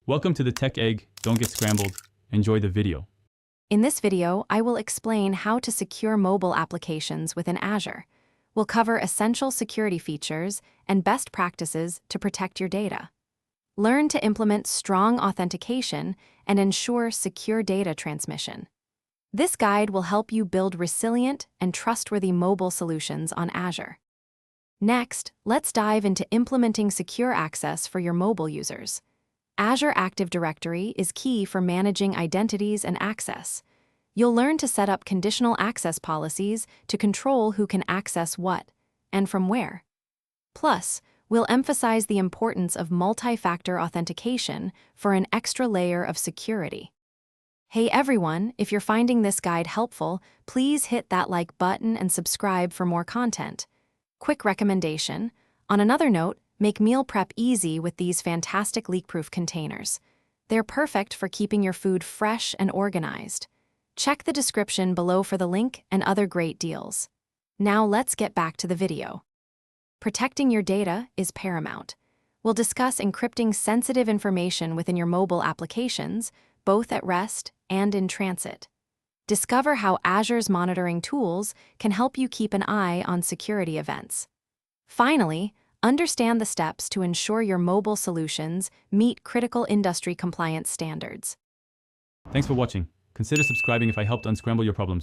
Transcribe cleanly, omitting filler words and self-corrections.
Welcome to the Tech Egg. Don't get scrambled. Enjoy the video. In this video, I will explain how to secure mobile applications within Azure. We'll cover essential security features and best practices to protect your data. Learn to implement strong authentication and ensure secure data transmission. This guide will help you build resilient and trustworthy mobile solutions on Azure. Next, let's dive into implementing secure access for your mobile users. Azure Active Directory is key for managing identities and access. You'll learn to set up conditional access policies to control who can access what and from where. Plus, we'll emphasize the importance of multi-factor authentication for an extra layer of security. Hey everyone, if you're finding this guide helpful, please hit that like button and subscribe for more content. Quick recommendation: on another note, make meal prep easy with these fantastic leak-proof containers. They're perfect for keeping your food fresh and organized. Check the description below for the link and other great deals. Now let's get back to the video. Protecting your data is paramount. We'll discuss encrypting sensitive information within your mobile applications, both at rest and in transit. Discover how Azure's monitoring tools can help you keep an eye on security events. Finally, understand the steps to ensure your mobile solutions meet critical industry compliance standards. Thanks for watching. Consider subscribing if I helped unscramble your problems.